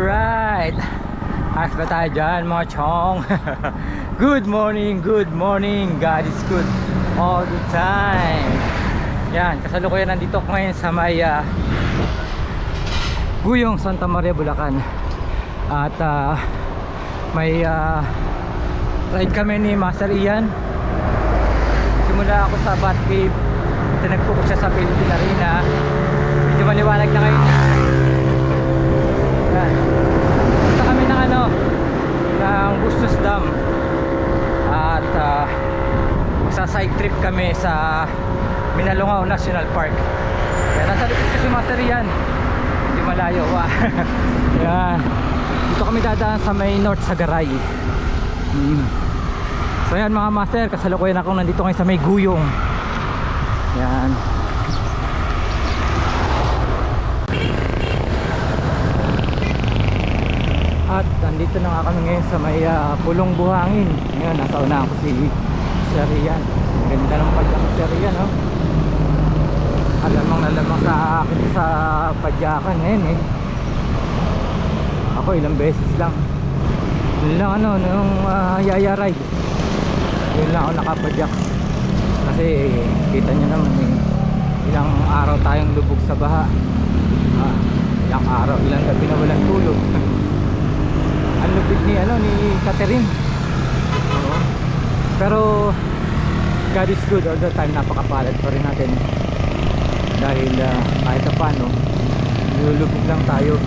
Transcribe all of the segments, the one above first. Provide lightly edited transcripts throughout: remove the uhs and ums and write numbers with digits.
Alright, ayos ba tayo dyan mga chong? Good morning, God is good all the time. Yan, kasalukuyan nandito ko ngayon sa may Guyong, Santa Maria, Bulacan. At may ride kami ni Master Ian. Simula ako sa Batcave, tinagpo ko siya sa Philippine Arena. Medyo maliwanag na ngayon. Yan, punta kami ng ng Bustos Dam. At magsa-side trip kami sa Minalungaw National Park. Kaya nasa likod kasi Master Ian, hindi malayo. Yan, dito kami dadaan sa may North Sagaray. So yan mga master, kasalukuyan ako nandito ngayon sa may Guyong. Yan. At nandito na nga kami ngayon sa may Pulong Buhangin. Ngayon nasa una ako si Sir Ian. Ganda ng padyang Sir Ian, oh. Alamang nalamang sa akin sa padyakan ngayon eh. Ako ilang beses lang. Yun lang nung Yaya Ride, yun lang ako nakapadyak. Kasi kita nyo naman eh, ilang araw tayong lubog sa baha. Ilang araw, ilang gabi na walang tulog. Ang lupit ni Catherine. Pero God is good all the time. Napakapalad pa rin natin. Dahil kahit paano lulubog lang tayo.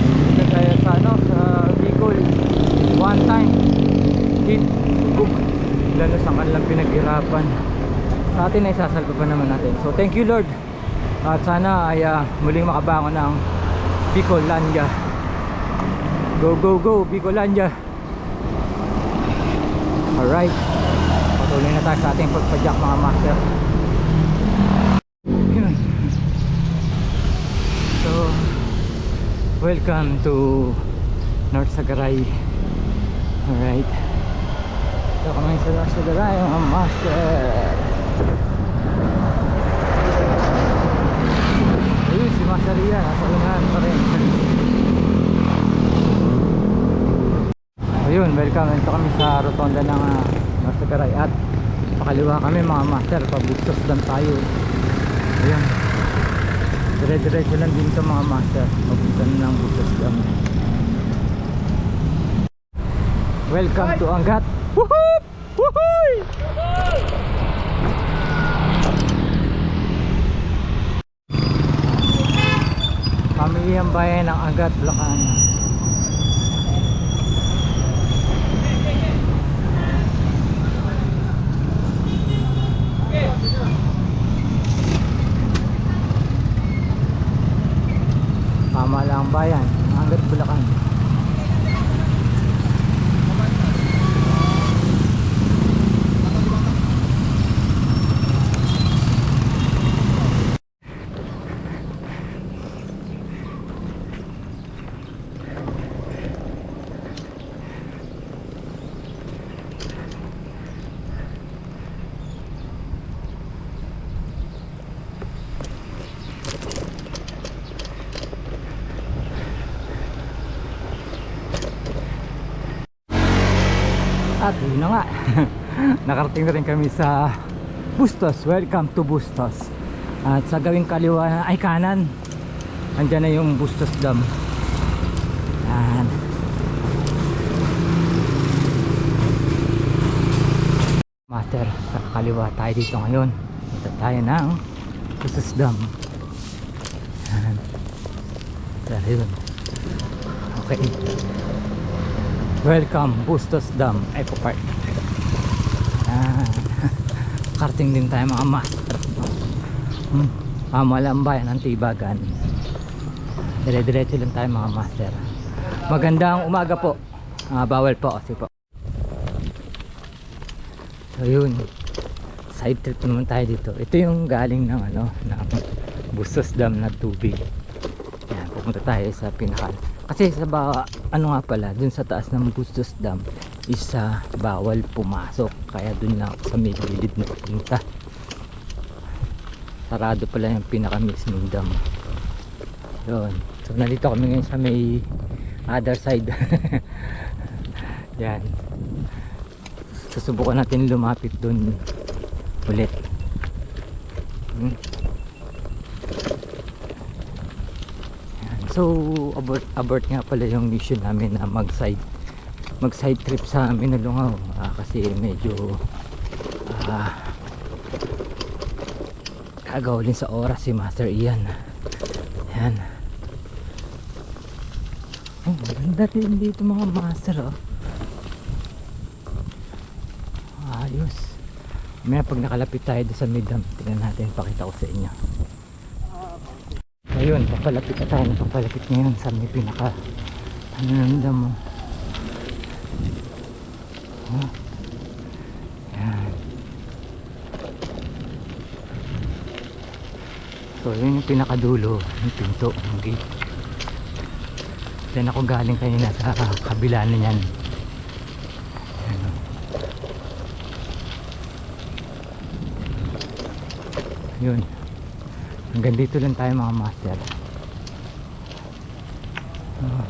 Hindi kaya sa sa Bicol, one time hit lubog, lalo sa kanilang pinaghirapan. Sa atin ay sasalba pa naman natin. So thank you Lord. At sana ay muling makabangon ng Bicolandia. Go go go Bicolandia. Alright, patuloy na tayo sa ating pagpadyak mga master. So welcome to North Sagaray. Alright, ito kami sa North Sagaray mga master. Ayun si Master Ian, nasa unahan pa rin. Ayun, welcome. Ito kami sa rotonda ng North Sagaray. At pakaliwa kami mga master, pabustos lang tayo. Ayun, dire-diretso lang din ito mga master, pabutan ng Bustos Dam. Welcome to Angat. Woohoo! Woohoo! Pamilyang bayan ng Angat, Bulacan. Pamalang bayan, Angat, Bulacan. At yun na nga, nakarating na rin kami sa Bustos. Welcome to Bustos. At sa gawing kaliwa ay kanan, andyan na yung Bustos Dam. Yan. Master, sa kaliwa tayo dito ngayon. Ito tayo ng Bustos Dam. Yan. So, yun. Okay, welcome Bustos Dam Eco Park. Karting din tayo mga master. Pamalang bayan ng Tibagan. Dire-diretso lang tayo mga master. Magandang umaga po. Bawal po kasi po. So yun, side trip naman tayo dito. Ito yung galing ng ng Bustos Dam na tubig. Yan, pupunta tayo sa pinakal. Kasi sa nga pala, dun sa taas ng Bustos Dam is bawal pumasok. Kaya dun lang sa may gilid na punta. Sarado pala yung pinaka mismong dam. Doon. So nandito kami ngayon sa may other side. Yan. Susubukan natin lumapit dun ulit. Yan. So abort nga pala yung mission namin na mag side trip sa Minalungaw, kasi medyo kagawalin sa oras si Master Ian. Yan. Oh, maganda din dito mga master, oh. Ayos. May pag nakalapit tayo doon sa Midam, tingnan natin, pakita ko sa inyo. Ayun, papalapit na tayo, papalapit ngayon sa may pinaka ano ng dam, oh. Oh. Yan. So yun yung pinakadulo, yung pinto, yung gate. Diyan ako galing kanina sa kabila na yan. Yan. Yun. Hanggang dito lang tayo mga master. Oh.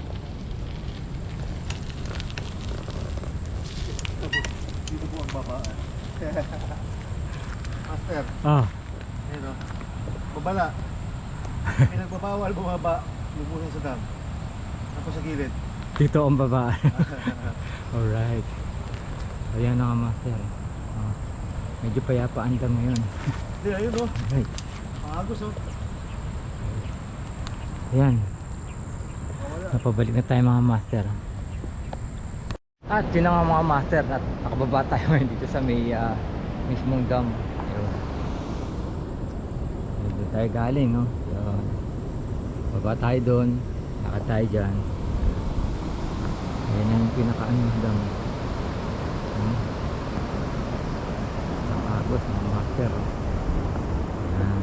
Dito po ang babaan. Master, Ah. ayun o. Babala. Pinagbabawal bumaba. Lumusin sa dam. Ako sa gilid. Dito ang baba. Alright. Ayan na nga master. Oh. Medyo payapaan dam ngayon. Hindi, ayun o. Alright. Maagos o. Ayan. Mawala. Napabalik na tayo mga master. At yun na nga mga master, at nakababa tayo ngayon dito sa may mismong dam. Ayun. Doon tayo galing, no? Ayun. Baba tayo doon, lakad tayo dyan. Ayan na yung pinakaano ng dam. Ang agos mga master. Ayan.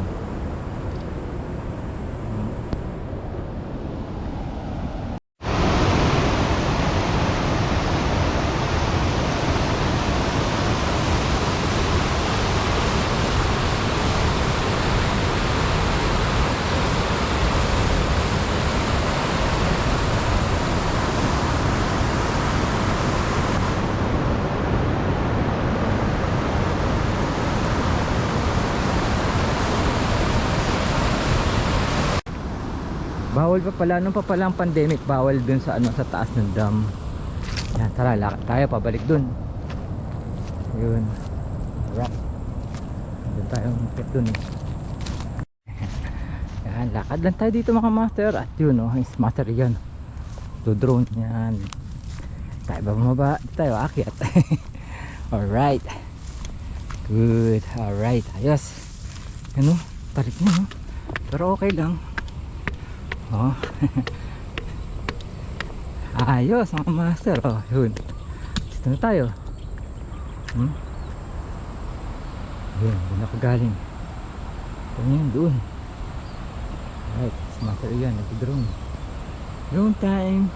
Bawal pa pala, nung pa pala ang pandemic, bawal dun sa ano, sa taas ng dam. Yan, tara, lakad tayo, pabalik dun. Yun. Rock. Doon tayo umakit dun eh. Yan, lakad lang tayo dito mga master. At yun, oh, is master yan. To drone, yan. Tayo ba bumaba? Dito tayo, akyat. Alright. Good, alright, ayos. Ano, tarik mo, no? Pero okay lang. Oh. Ayos mga master. Oh, yun. Dito na tayo. Yun, doon ako galing. Ito yan, doon. Alright, master yan, nag-drone. Drone time.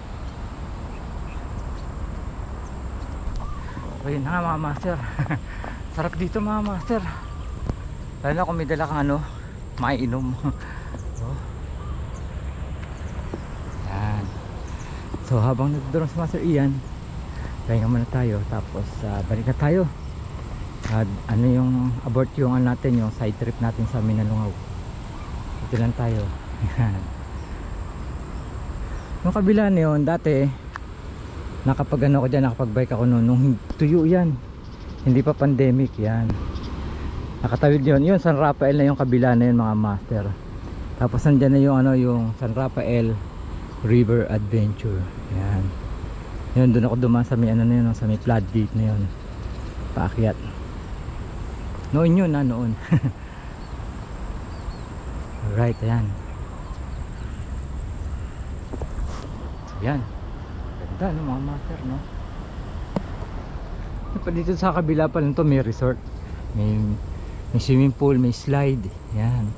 Ayun na nga mga master. Sarap dito mga master. Lalo na kung may dala kang ano, maiinom. Oh. So habang nagdurong si Master Ian, pahinga muna tayo, tapos balik na tayo. Ano yung abort yung natin, yung side trip natin sa Minalungaw. Ito lang tayo. Yung kabila na yun, dati nakapag ano ko dyan, nakapag bike ako noon, nung tuyo yan, hindi pa pandemic yan. Nakatawid yun, yun San Rafael na yung kabila na yun mga master. Tapos nandyan na yung ano, yung San Rafael River Adventure. Yan. Yun, doon ako dumaan sa may ano na yun, sa may floodgate na yun. Paakyat. Noon yun, noon. Alright, ayan. Yan. Ganda, no, mga master, no? Dito sa kabila pa lang to, may resort. May swimming pool, may slide. Yan.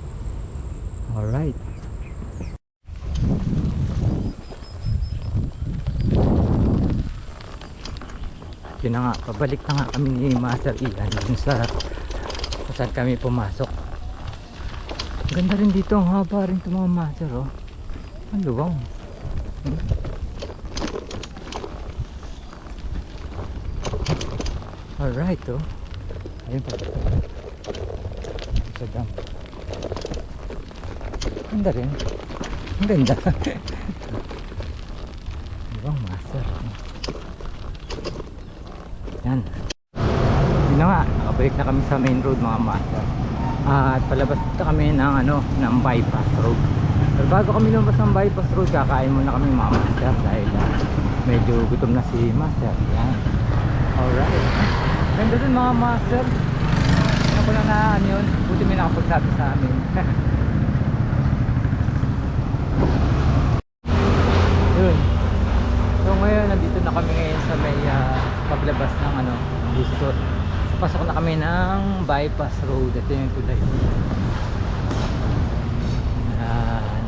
Alright. Yun na nga, pabalik na nga kami ni Master Ian dun sa saan kami pumasok. Ganda rin dito, ang haba rin ito mga master, oh. Ang luwang. Alright, oh. Ayun pa. Sa dam. Ganda rin. Ang ganda. Ibang master. Yan. Yun na nga. Nakabalik na kami sa main road mga master. At palabas na kami ng ng bypass road. Pero bago kami lumabas ng bypass road, kakain muna kami mga master dahil medyo gutom na si master. Yan. Alright. Ganda dun mga master. Ano ko lang na yun. Buti may nakapagsabi sa amin. Yun. So ngayon nandito na kami ngayon sa may paglabas ng Gusto. Pasok na kami ng bypass road. Ito yung tulay. Yan.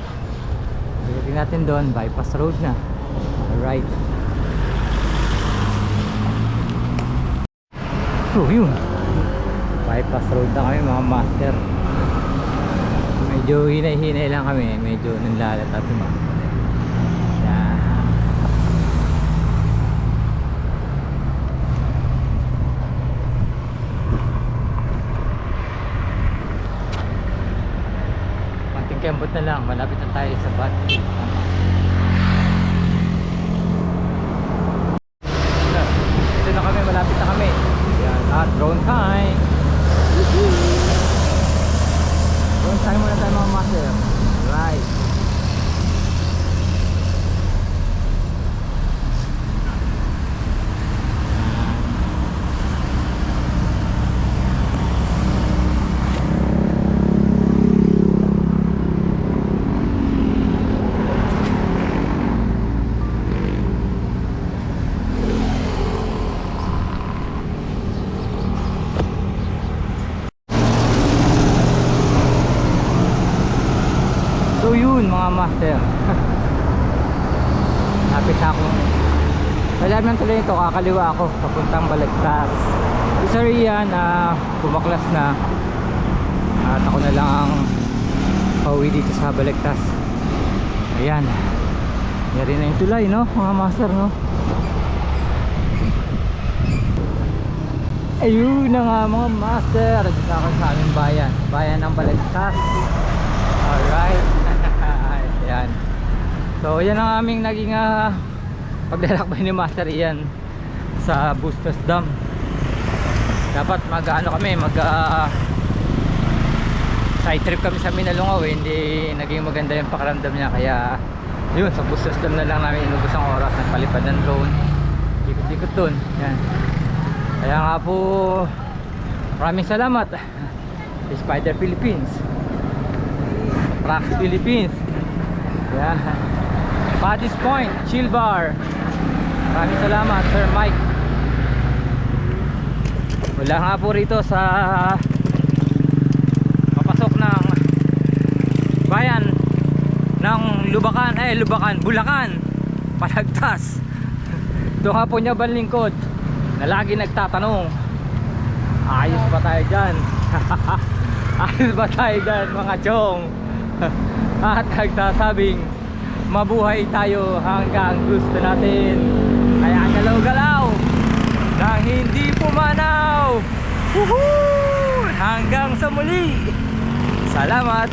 Pagdating natin doon, bypass road na. Alright. So yun, bypass road na kami mga master. Medyo hinay-hinay lang kami. Medyo nanlalata si master. Yan. Panting kembot na lang. Malapit na tayo sa battery. Ito na kami, malapit na kami. Yan, drone time. Drone time muna tayo mga master. Right. So yun mga master. Lapit na ako. Sa lab ng tuloy ito, kakaliwa ako papuntang Balagtas. Isa riyan bumaklas na. At ako na lang ang pauwi dito sa Balagtas. Ayan. Yari na yung tulay, no mga master, no. Ayun na nga mga master. Dito ako sa aming bayan. Bayan ng Balagtas. Alright. Ayan. So yan ang aming naging paglalakbay ni Master Ian sa Bustos Dam. Dapat kami side trip kami sa Minalungaw, hindi naging maganda yung pakiramdam niya, kaya yun sa Bustos Dam na lang namin inubos ang oras, nagpalipad ng drone, ikot-ikot dun. Yan. Kaya nga po maraming salamat sa Spider Philippines, Prax Philippines, yeah. Paddy's Point Chill Bar, maraming salamat Sir Mike. Wala nga po rito sa papasok ng bayan ng Bulacan, Balagtas. Ito nga po niya balingkod na lagi nagtatanong, ayos ba tayo dyan? Ayos ba tayo dyan mga chong? At nagsasabing mabuhay tayo hanggang gusto natin, kaya galaw-galaw nang hindi pumanaw. Woohoo! Hanggang sa muli, salamat.